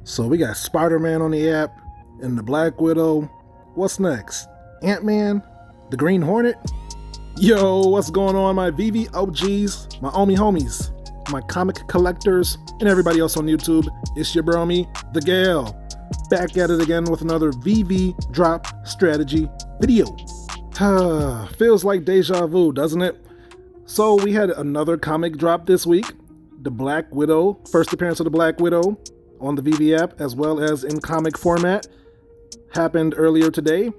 So we got Spider-Man on the app and the Black Widow. What's next? Ant-Man? The Green Hornet? Yo, what's going on, my Veve OGs, my Omi homies, my comic collectors, and everybody else on YouTube? It's your bromy, the Gale, back at it again with another Veve drop strategy video. Feels like deja vu, doesn't it? So we had another comic drop this week, the Black Widow, first appearance of the Black Widow on the Veve app, as well as in comic format, happened earlier today.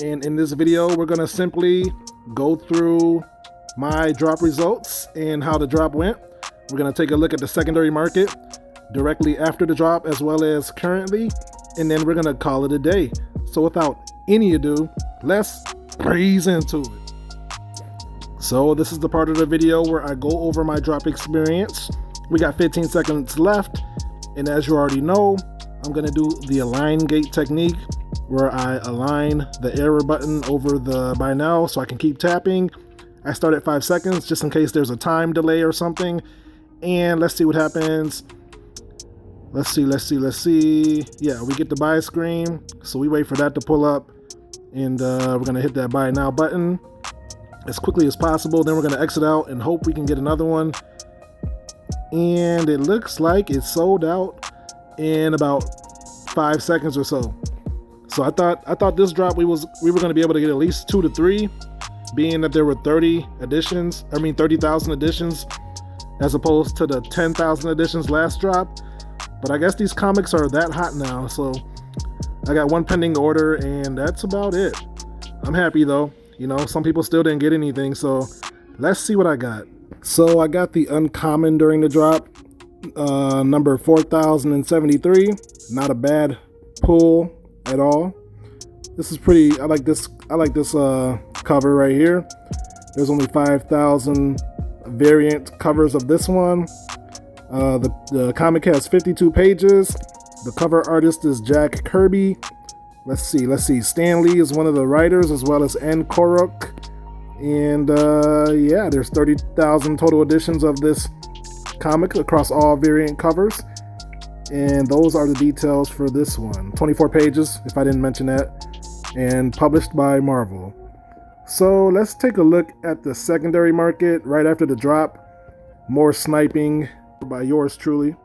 And in this video, we're gonna simply go through my drop results and how the drop went. We're gonna take a look at the secondary market directly after the drop, as well as currently, and then we're gonna call it a day. So without any ado, let's breeze into it. So this is the part of the video where I go over my drop experience. We got 15 seconds left, and as you already know, I'm gonna do the align gate technique, where I align the error button over the buy now so I can keep tapping. I start at 5 seconds just in case there's a time delay or something. And let's see what happens. Let's see. Yeah, we get the buy screen. So we wait for that to pull up, and we're gonna hit that buy now button as quickly as possible. Then we're gonna exit out and hope we can get another one. And it looks like it's sold out in about 5 seconds or so. So I thought this drop we were going to be able to get at least 2 to 3, being that there were 30,000 editions as opposed to the 10,000 editions last drop. But I guess these comics are that hot now, so I got one pending order, and that's about it. I'm happy though. You know, some people still didn't get anything, so let's see what I got. So I got the uncommon during the drop, number 4073. Not a bad pull at all. This is pretty. I like this cover right here. There's only 5,000 variant covers of this one. The comic has 52 pages. The cover artist is Jack Kirby. Let's see. Stan Lee is one of the writers, as well as N. Korok. And yeah, there's 30,000 total editions of this comic across all variant covers. And those are the details for this one. 24 pages, if I didn't mention that, and published by Marvel. So let's take a look at the secondary market right after the drop. More sniping by yours truly.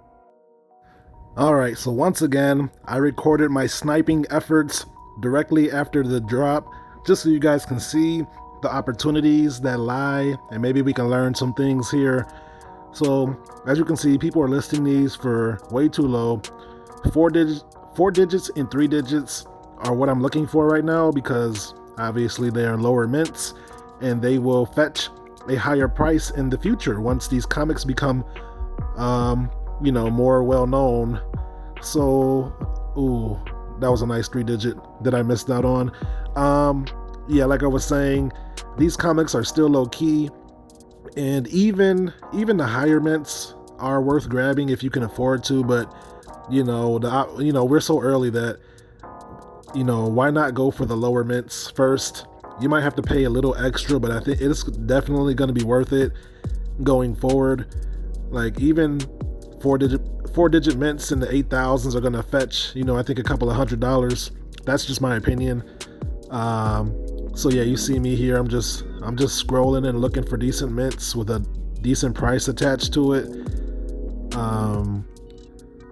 Alright, so once again, I recorded my sniping efforts directly after the drop, just so you guys can see the opportunities that lie, and maybe we can learn some things here. So as you can see, people are listing these for way too low. 4 digits and 3 digits are what I'm looking for right now, because obviously they are lower mints and they will fetch a higher price in the future once these comics become more well known. So ooh, that was a nice 3 digit that I missed out on. Yeah, like I was saying, these comics are still low key, and even the higher mints are worth grabbing if you can afford to. But we're so early that why not go for the lower mints first? You might have to pay a little extra, but I think it's definitely going to be worth it going forward. Like even 4 digit mints in the 8,000s are going to fetch I think a couple of $100. That's just my opinion. So yeah, you see me here. I'm just scrolling and looking for decent mints with a decent price attached to it.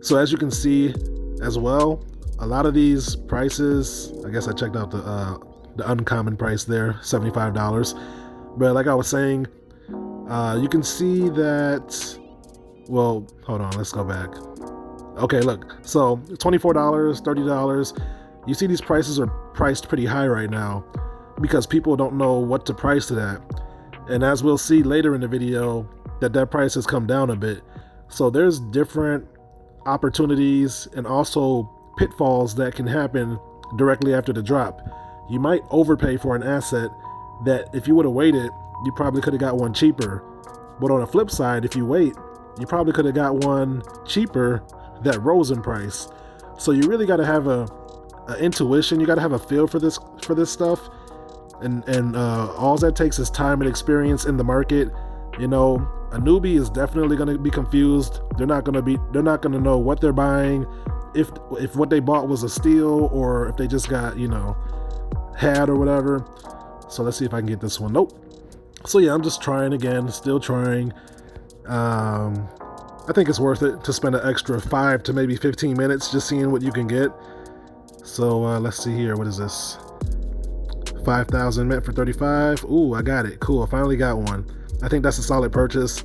So as you can see as well, a lot of these prices, I guess I checked out the uncommon price there, $75. But like I was saying, you can see that. Well, hold on, let's go back. Okay, look. So $24, $30. You see these prices are priced pretty high right now, because people don't know what to price it at. And as we'll see later in the video, that price has come down a bit. So there's different opportunities and also pitfalls that can happen directly after the drop. You might overpay for an asset that if you would have waited, you probably could have got one cheaper. But on the flip side, if you wait, you probably could have got one cheaper that rose in price. So you really got to have a intuition. You got to have a feel for this stuff. And all that takes is time and experience in the market. A newbie is definitely going to be confused. They're not going to know what they're buying, if what they bought was a steal or if they just got, had or whatever. So let's see if I can get this one. Nope. So yeah, I'm just trying again, still trying. I think it's worth it to spend an extra 5 to maybe 15 minutes just seeing what you can get. So let's see here. What is this? 5,000 mint for 35. Ooh, I got it. Cool. I finally got one. I think that's a solid purchase.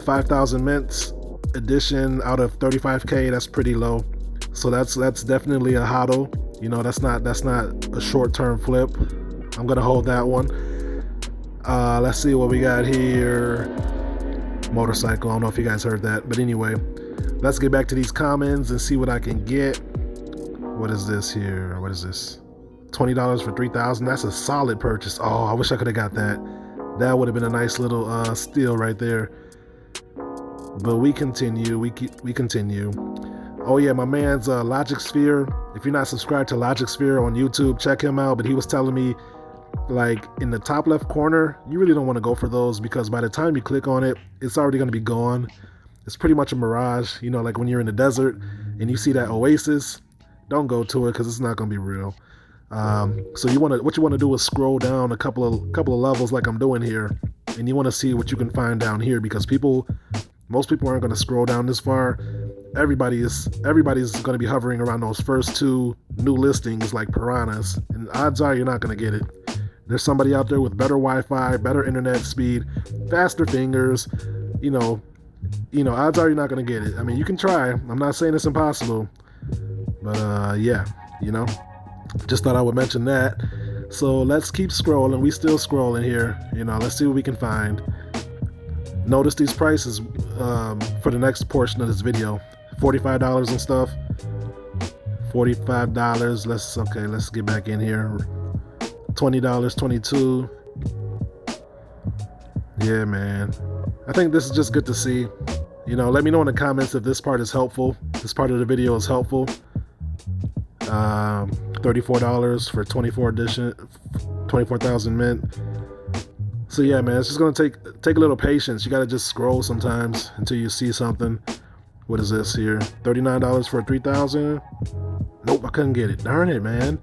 5,000 mints edition out of 35K. That's pretty low. So that's definitely a hodl. That's not a short-term flip. I'm gonna hold that one. Let's see what we got here. Motorcycle. I don't know if you guys heard that, but anyway, let's get back to these commons and see what I can get. What is this here? What is this? $20 for 3,000. That's a solid purchase. Oh, I wish I could have got that. That would have been a nice little steal right there. But we continue. We continue. Oh yeah, my man's Logic Sphere. If you're not subscribed to Logic Sphere on YouTube, check him out. But he was telling me, like, in the top left corner, you really don't want to go for those because by the time you click on it, it's already going to be gone. It's pretty much a mirage. Like when you're in the desert and you see that oasis, don't go to it because it's not going to be real. So what you want to do is scroll down a couple of levels like I'm doing here, and you want to see what you can find down here because most people aren't going to scroll down this far. Everybody's going to be hovering around those first 2 new listings like piranhas, and odds are you're not going to get it. There's somebody out there with better Wi-Fi, better internet speed, faster fingers. Odds are you're not going to get it. I mean, you can try. I'm not saying it's impossible, but yeah, just thought I would mention that. So let's keep scrolling. We still scrolling here. Let's see what we can find. Notice these prices for the next portion of this video. $45 and stuff. $45. Let's get back in here. $20, $22. Yeah, man. I think this is just good to see. Let me know in the comments if this part is helpful. This part of the video is helpful. $34 for 24 edition, 24,000 mint. So yeah, man, it's just gonna take a little patience. You gotta just scroll sometimes until you see something. What is this here? $39 for 3,000. Nope, I couldn't get it. Darn it, man.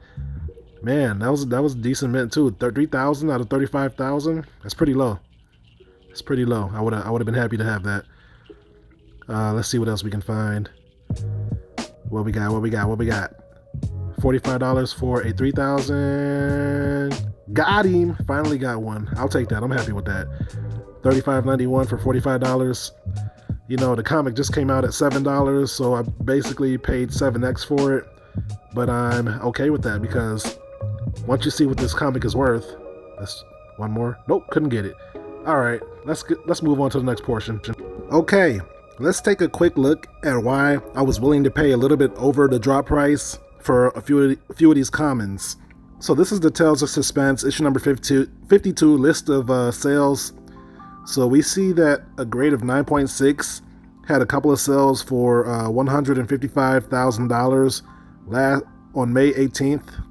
Man, that was decent mint too. 3,000 out of 35,000. That's pretty low. It's pretty low. I would have been happy to have that. Let's see what else we can find. What we got? $45 for a 3,000. Got him. Finally got one. I'll take that. I'm happy with that. $35.91 for $45. The comic just came out at $7, so I basically paid 7x for it. But I'm okay with that because once you see what this comic is worth, that's one more. Nope, couldn't get it. All right, let's move on to the next portion. Okay, let's take a quick look at why I was willing to pay a little bit over the drop price for a few of these commons. So this is the Tales of Suspense, issue number 52 list of sales. So we see that a grade of 9.6 had a couple of sales for $155,000 on May 18th.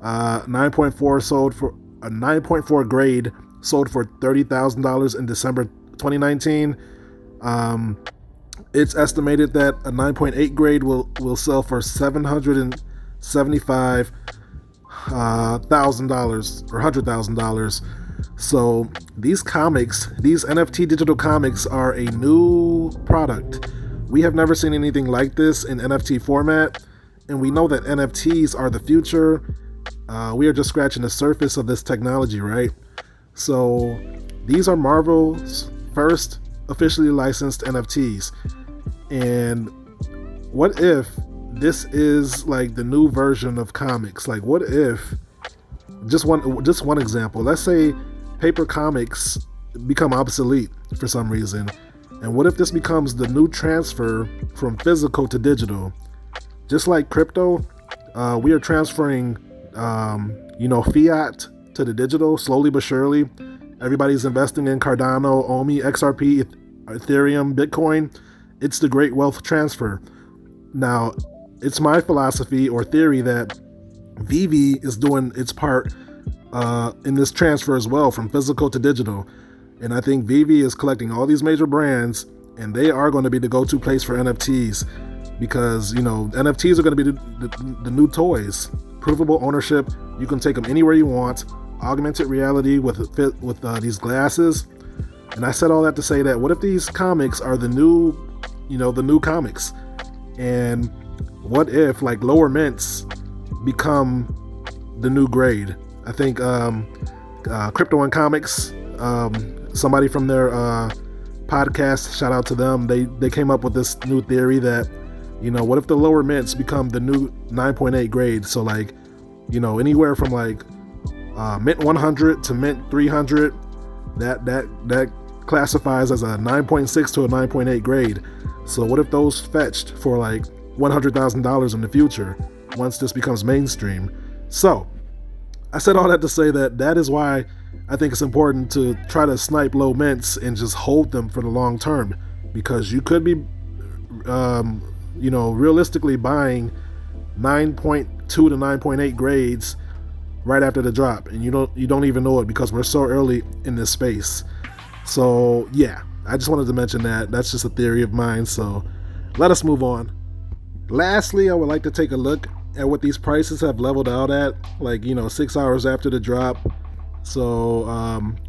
9.4 sold for a 9.4 grade sold for $30,000 in December 2019. It's estimated that a 9.8 grade will sell for $775,000 or $100,000. So these comics, these NFT digital comics, are a new product. We have never seen anything like this in NFT format, and we know that NFTs are the future. We are just scratching the surface of this technology, right? So these are Marvel's first officially licensed NFTs. And what if this is like the new version of comics? Like, what if, just one example, let's say paper comics become obsolete for some reason, and what if this becomes the new transfer from physical to digital? Just like crypto, we are transferring fiat to the digital slowly but surely. Everybody's investing in Cardano, Omi, XRP, Ethereum, Bitcoin. It's the great wealth transfer. Now, it's my philosophy or theory that Veve is doing its part in this transfer as well, from physical to digital. And I think Veve is collecting all these major brands, and they are going to be the go-to place for NFTs. because, you know, NFTs are going to be the new toys. Provable ownership. You can take them anywhere you want. Augmented reality with these glasses. And I said all that to say that what if these comics are the new, you know, the new comics? And what if like lower mints become the new grade? I think Crypto and Comics, somebody from their podcast, shout out to them, they came up with this new theory that, you know, what if the lower mints become the new 9.8 grade? So like, you know, anywhere from like mint 100 to mint 300, that classifies as a 9.6 to a 9.8 grade. So what if those fetched for like $100,000 in the future once this becomes mainstream? So I said all that to say that is why I think it's important to try to snipe low mints and just hold them for the long term, because you could be you know, realistically buying 9.2 to 9.8 grades right after the drop, and you don't even know it because we're so early in this space. So yeah, I just wanted to mention that. That's just a theory of mine, so let us move on. Lastly, I would like to take a look at what these prices have leveled out at, like, you know, 6 hours after the drop. So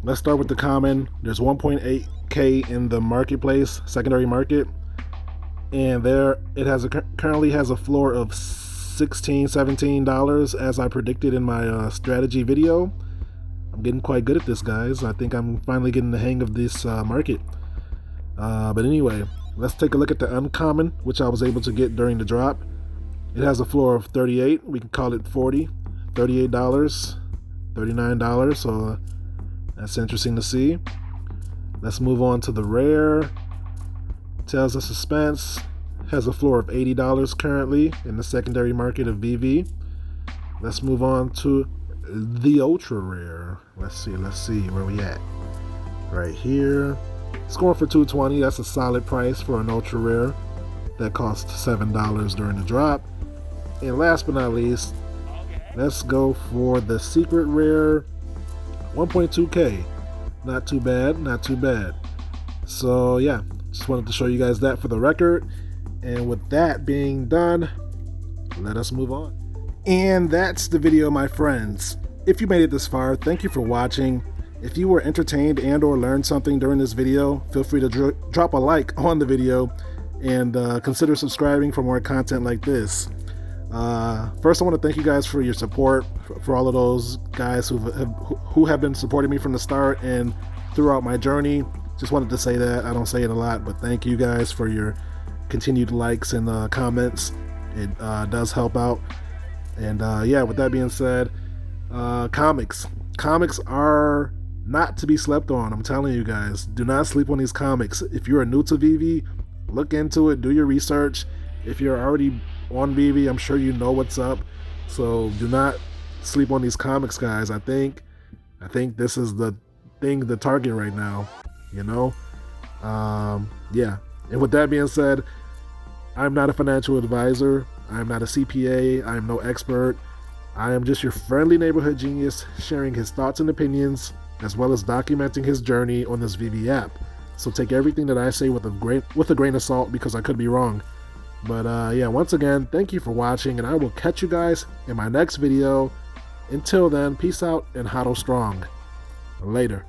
let's start with the common. There's 1.8k in the marketplace, secondary market, and there it has currently has a floor of $17 as I predicted in my strategy video. I'm getting quite good at this, guys. I think I'm finally getting the hang of this market. But anyway, let's take a look at the uncommon, which I was able to get during the drop. It has a floor of 38. We can call it 40, $38, $39. So that's interesting to see. Let's move on to the rare. Tales of Suspense. Has a floor of $80 currently in the secondary market of Veve. Let's move on to the ultra rare. Let's see where we at. Right here. It's going for $220. That's a solid price for an ultra rare that cost $7 during the drop. And last but not least, let's go for the secret rare, 1.2k. Not too bad, not too bad. So yeah, just wanted to show you guys that for the record. And with that being done, let us move on. And that's the video, my friends. If you made it this far, thank you for watching. If you were entertained and or learned something during this video, feel free to drop a like on the video and consider subscribing for more content like this. First, I want to thank you guys for your support, for all of those guys who have been supporting me from the start and throughout my journey. Just wanted to say that. I don't say it a lot, but thank you guys for your continued likes and comments. It does help out. And yeah, with that being said, comics are not to be slept on. I'm telling you guys, do not sleep on these comics. If you're new to Veve, look into it, do your research. If you're already on Veve, I'm sure you know what's up. So do not sleep on these comics, guys. I think this is the target right now, you know. Yeah. And with that being said, I'm not a financial advisor. I'm not a CPA. I am no expert. I am just your friendly neighborhood genius, sharing his thoughts and opinions, as well as documenting his journey on this Veve app. So take everything that I say with a grain of salt, because I could be wrong. But yeah, once again, thank you for watching, and I will catch you guys in my next video. Until then, peace out and hodl strong. Later.